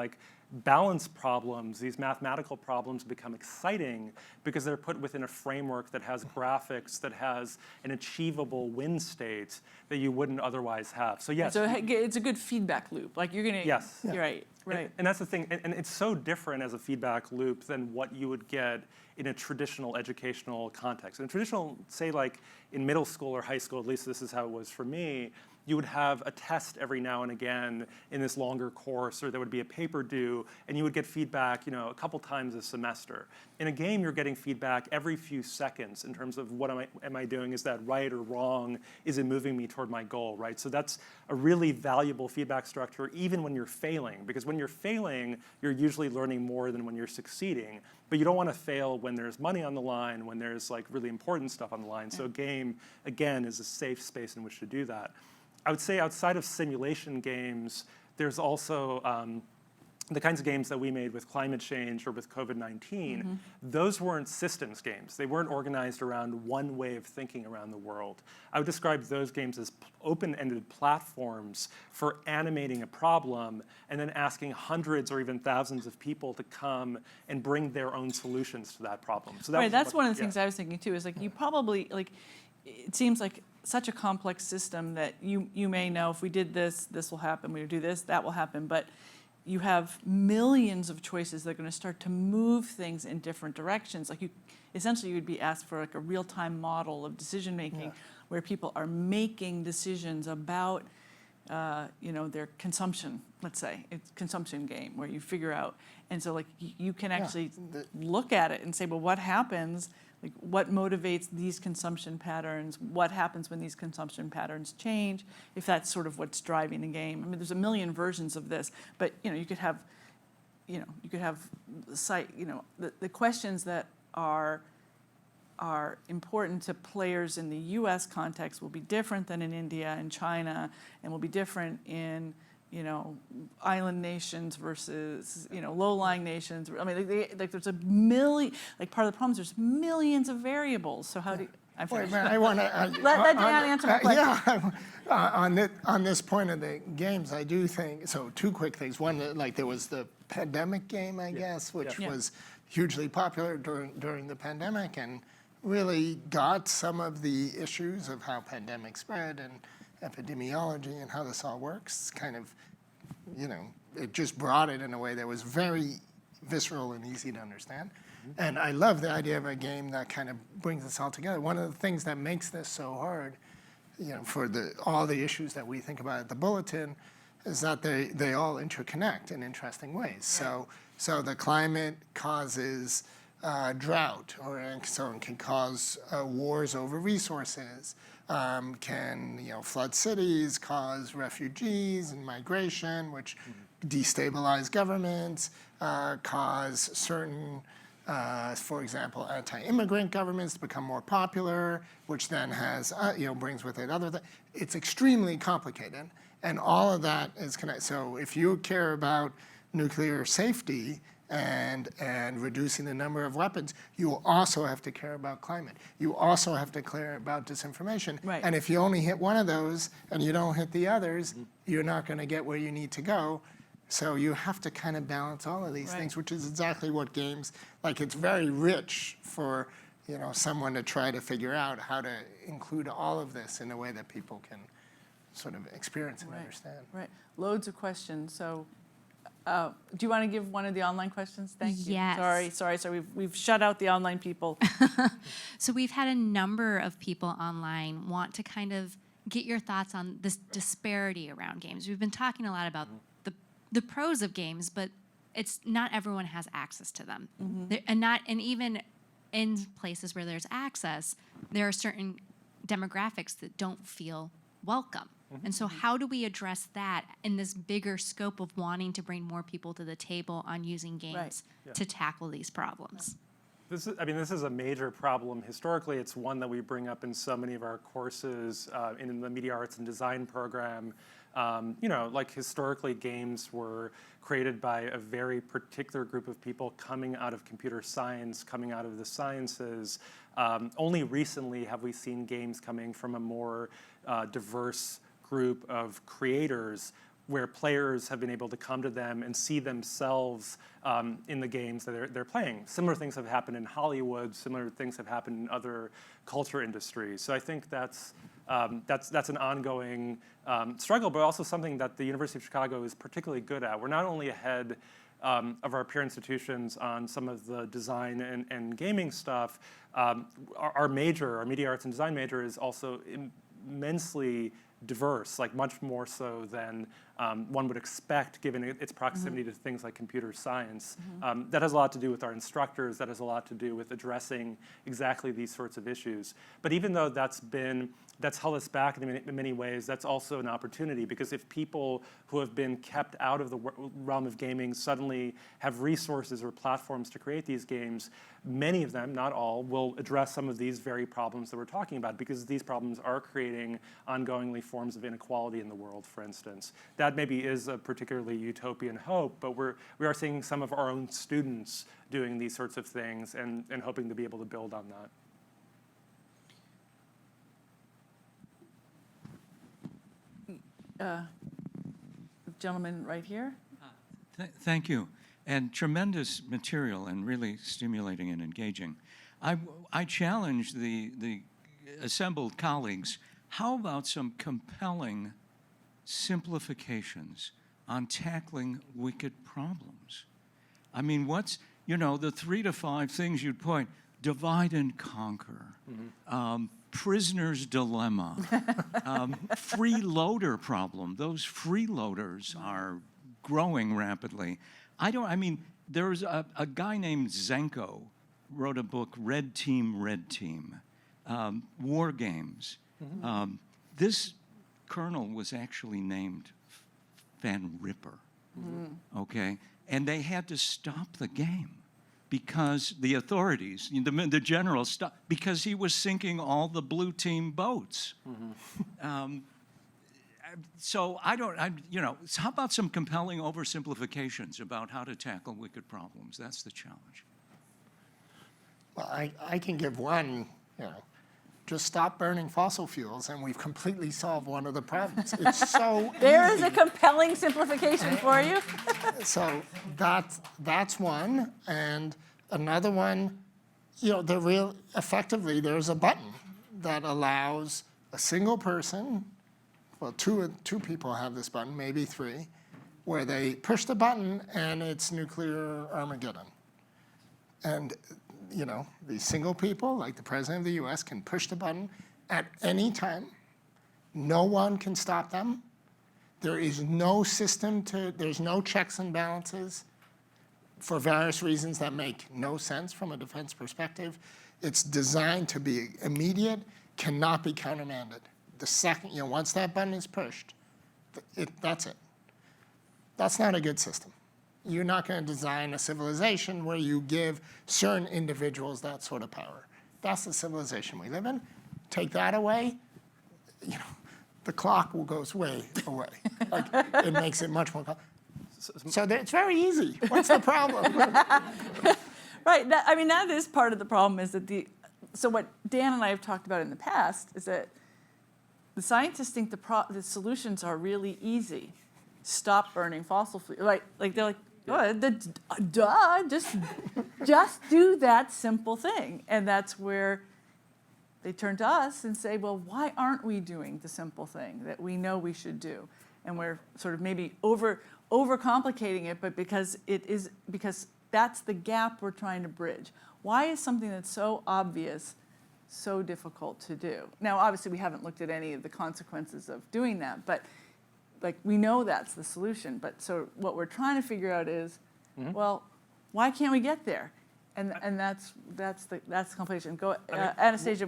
balance problems, these mathematical problems become exciting because they're put within a framework that has graphics, that has an achievable win state that you wouldn't otherwise have. So yes. So it's a good feedback loop. Like you're gonna. Yes. You're right. Right. And that's the thing, and it's so different as a feedback loop than what you would get in a traditional educational context. In traditional, say like in middle school or high school, at least this is how it was for me, you would have a test every now and again in this longer course, or there would be a paper due, and you would get feedback, a couple times a semester. In a game, you're getting feedback every few seconds in terms of what am I doing? Is that right or wrong? Is it moving me toward my goal, right? So that's a really valuable feedback structure, even when you're failing, because when you're failing, you're usually learning more than when you're succeeding. But you don't want to fail when there's money on the line, when there's like really important stuff on the line. So a game, again, is a safe space in which to do that. I would say outside of simulation games, there's also the kinds of games that we made with climate change or with COVID-19. Those weren't systems games. They weren't organized around one way of thinking around the world. I would describe those games as open-ended platforms for animating a problem and then asking hundreds or even thousands of people to come and bring their own solutions to that problem. So That's one of the things I was thinking too, is like you probably, like, it seems like such a complex system that you may know if we did this, this will happen, we do this, that will happen, but you have millions of choices that are going to start to move things in different directions. Like essentially you would be asked for like a real-time model of decision making where people are making decisions about their consumption, let's say. It's a consumption game where you figure out, and so like you can actually look at it and say, well, what happens? Like what motivates these consumption patterns? What happens when these consumption patterns change? If that's sort of what's driving the game. I mean, there's a million versions of this, but you could have, the questions that are important to players in the U.S. context will be different than in India and China, and will be different in island nations versus, low-lying nations. I mean, there's a million, like part of the problem is there's millions of variables. So how do you, I'm Wait, finished. I want to. Let Dan answer my question. Yeah, on this point of the games, I do think, so two quick things. One, like there was the pandemic game, I guess, which was hugely popular during the pandemic and really got some of the issues of how pandemics spread and epidemiology and how this all works, kind of, it just brought it in a way that was very visceral and easy to understand. And I love the idea of a game that kind of brings us all together. One of the things that makes this so hard, for all the issues that we think about at the Bulletin, is that they all interconnect in interesting ways. So the climate causes drought, so it can cause wars over resources. Can flood cities, cause refugees and migration, which destabilize governments, cause certain, for example, anti-immigrant governments to become more popular, which then has, brings with it other things. It's extremely complicated, and all of that is connected. So if you care about nuclear safety and reducing the number of weapons, you also have to care about climate. You also have to care about disinformation. Right. And if you only hit one of those and you don't hit the others, you're not going to get where you need to go. So you have to kind of balance all of these things, which is exactly what games, like it's very rich for someone to try to figure out how to include all of this in a way that people can sort of experience and understand. Right. Loads of questions. So do you want to give one of the online questions? Thank you. Yes. Sorry. We've shut out the online people. So we've had a number of people online want to kind of get your thoughts on this disparity around games. We've been talking a lot about the pros of games, but it's not everyone has access to them. And even in places where there's access, there are certain demographics that don't feel welcome. And so how do we address that in this bigger scope of wanting to bring more people to the table on using games to tackle these problems? This is a major problem. Historically, it's one that we bring up in so many of our courses in the Media Arts and Design program. Like historically, games were created by a very particular group of people coming out of computer science, coming out of the sciences. Only recently have we seen games coming from a more diverse group of creators. where players have been able to come to them and see themselves in the games that they're playing. Similar things have happened in Hollywood. Similar things have happened in other culture industries. So I think that's an ongoing struggle, but also something that the University of Chicago is particularly good at. We're not only ahead of our peer institutions on some of the design and gaming stuff. Our major, our media arts and design major, is also immensely diverse, like much more so than one would expect given its proximity to things like computer science. That has a lot to do with our instructors, that has a lot to do with addressing exactly these sorts of issues. But even though that's held us back in many ways, that's also an opportunity, because if people who have been kept out of the realm of gaming suddenly have resources or platforms to create these games, many of them, not all, will address some of these very problems that we're talking about, because these problems are creating ongoingly forms of inequality in the world, for instance. That maybe is a particularly utopian hope, but we are seeing some of our own students doing these sorts of things and hoping to be able to build on that. Gentleman right here. Thank you. And tremendous material and really stimulating and engaging. I challenge the assembled colleagues, how about some compelling simplifications on tackling wicked problems? I mean, what's, the 3 to 5 things you'd point, divide and conquer, prisoner's dilemma, freeloader problem. Those freeloaders are growing rapidly. There's a guy named Zenko wrote a book, Red Team, War Games. This colonel was actually named Van Ripper, okay? And they had to stop the game because the authorities, the general, stopped because he was sinking all the blue team boats. So how about some compelling oversimplifications about how to tackle wicked problems? That's the challenge. Well, I can give one, just stop burning fossil fuels and we've completely solved one of the problems. It's so There is easy. a compelling simplification for you. So that's one. And another one, effectively there's a button that allows a single person, well, two people have this button, maybe 3, where they push the button and it's nuclear Armageddon. And these single people, like the President of the US, can push the button at any time. No one can stop them. There is no system there's no checks and balances for various reasons that make no sense from a defense perspective. It's designed to be immediate, cannot be countermanded. The second, once that button is pushed, that's it. That's not a good system. You're not going to design a civilization where you give certain individuals that sort of power. That's the civilization we live in. Take that away, the clock goes way away. It makes it much more. So it's very easy. What's the problem? Right. That is part of the problem. Is that so what Dan and I have talked about in the past is that the scientists think the solutions are really easy. Stop burning fossil fuels. Like they're like, just do that simple thing. And that's where they turn to us and say, well, why aren't we doing the simple thing that we know we should do? And we're sort of maybe overcomplicating it, but because that's the gap we're trying to bridge. Why is something that's so obvious so difficult to do? Now, obviously, we haven't looked at any of the consequences of doing that, but we know that's the solution. But so what we're trying to figure out is, well, why can't we get there? And that's the complication. Go, Anastasia.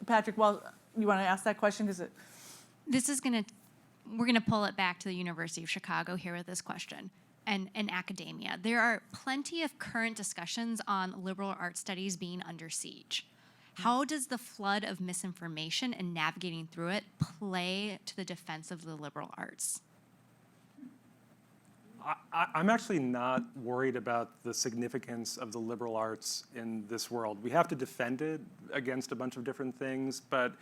Patrick. Well, you want to ask that question because we're gonna pull it back to the University of Chicago here with this question. And academia, there are plenty of current discussions on liberal arts studies being under siege. How does the flood of misinformation and navigating through it play to the defense of the liberal arts? I'm actually not worried about the significance of the liberal arts in this world. We have to defend it against a bunch of different things, but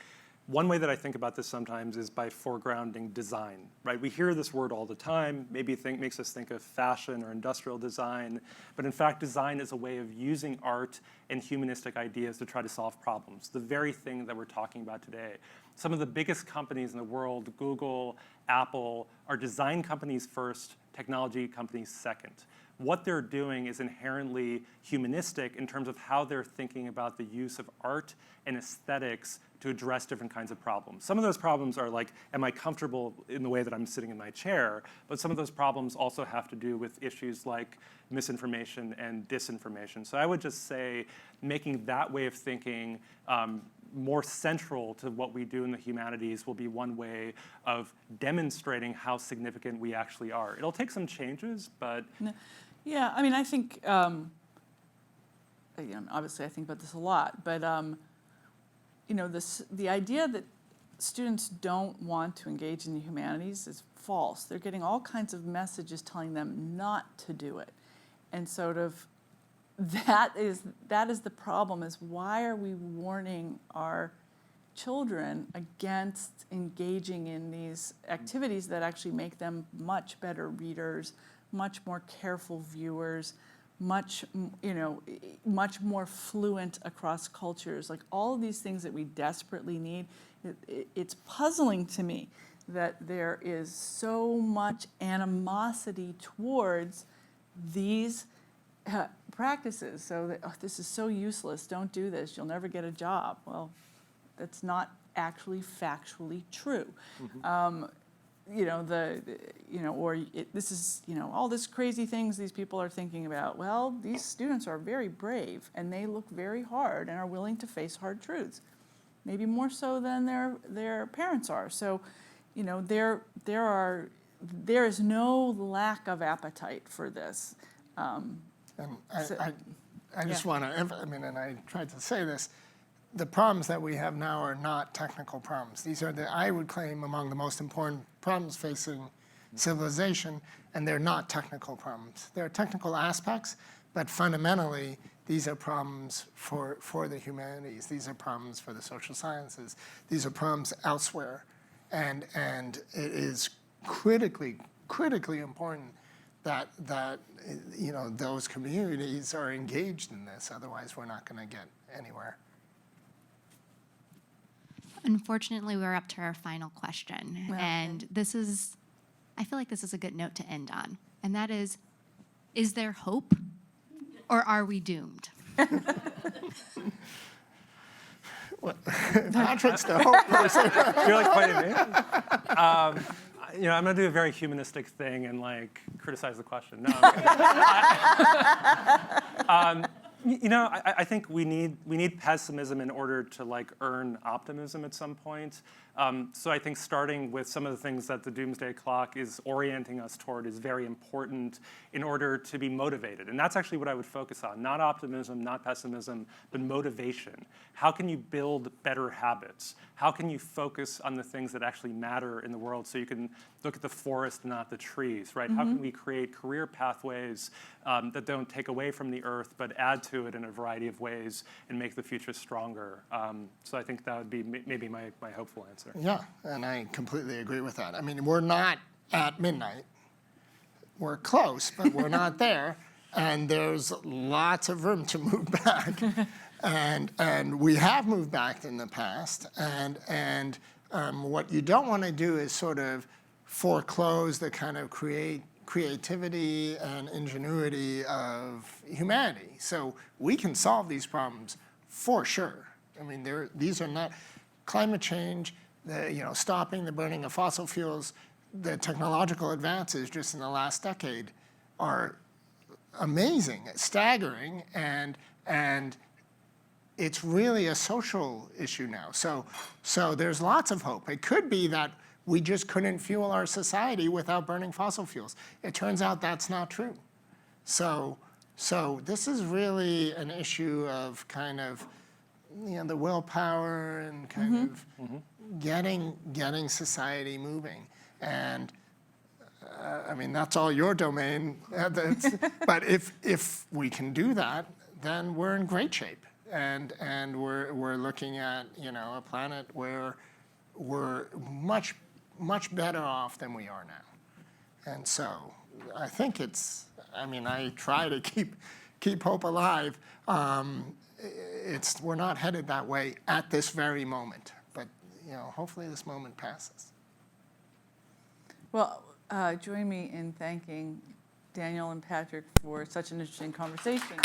One way that I think about this sometimes is by foregrounding design, right? We hear this word all the time, maybe makes us think of fashion or industrial design, but in fact, design is a way of using art and humanistic ideas to try to solve problems, the very thing that we're talking about today. Some of the biggest companies in the world, Google, Apple, are design companies first, technology companies second. What they're doing is inherently humanistic in terms of how they're thinking about the use of art and aesthetics to address different kinds of problems. Some of those problems are like, am I comfortable in the way that I'm sitting in my chair? But some of those problems also have to do with issues like misinformation and disinformation. So I would just say making that way of thinking more central to what we do in the humanities will be one way of demonstrating how significant we actually are. It'll take some changes, but Yeah, I mean, I think, again, obviously I think about this a lot, but, you know, the idea that students don't want to engage in the humanities is false. They're getting all kinds of messages telling them not to do it. And sort of that is the problem, is why are we warning our children against engaging in these activities that actually make them much better readers, much more careful viewers, much more fluent across cultures. Like all of these things that we desperately need. It's puzzling to me that there is so much animosity towards these practices. So that, oh, this is so useless, don't do this, you'll never get a job. Well, that's not actually factually true. This is, all this crazy things these people are thinking about. Well, these students are very brave and they look very hard and are willing to face hard truths, maybe more so than their parents are. So, there is no lack of appetite for this. And So- I just yeah. want to, and I tried to say this, the problems that we have now are not technical problems. These are, I would claim, among the most important problems facing civilization, and they're not technical problems. There are technical aspects, but fundamentally, these are problems for the humanities. These are problems for the social sciences. These are problems elsewhere. And it is critically important that those communities are engaged in this. Otherwise, we're not going to get anywhere. Unfortunately, we're up to our final question. Well, and I feel like this is a good note to end on. And that is there hope or are we doomed? Patrick's the hope person. you're like pointing me. I'm going to do a very humanistic thing and like criticize the question. No, I'm kidding. I think we need pessimism in order to like earn optimism at some point. So I think starting with some of the things that the Doomsday Clock is orienting us toward is very important in order to be motivated. And that's actually what I would focus on. Not optimism, not pessimism, but motivation. How can you build better habits? How can you focus on the things that actually matter in the world so you can look at the forest, not the trees, right? How can we create career pathways that don't take away from the earth, but add to it in a variety of ways and make the future stronger? So I think that would be maybe my hopeful answer. Yeah, and I completely agree with that. I mean, we're not at midnight. We're close, but we're not there. And there's lots of room to move back. And we have moved back in the past. And what you don't want to do is sort of foreclose the kind of creativity and ingenuity of humanity. So we can solve these problems for sure. I mean, these are not climate change, stopping the burning of fossil fuels. The technological advances just in the last decade are amazing, staggering, and it's really a social issue now. So there's lots of hope. It could be that we just couldn't fuel our society without burning fossil fuels. It turns out that's not true. So this is really an issue of kind of the willpower and kind of getting society moving. And that's all your domain. But if we can do that, then we're in great shape. And we're looking at a planet where we're much, much better off than we are now. And so I think I try to keep hope alive. We're not headed that way at this very moment, but hopefully this moment passes. Well, join me in thanking Daniel and Patrick for such an interesting conversation.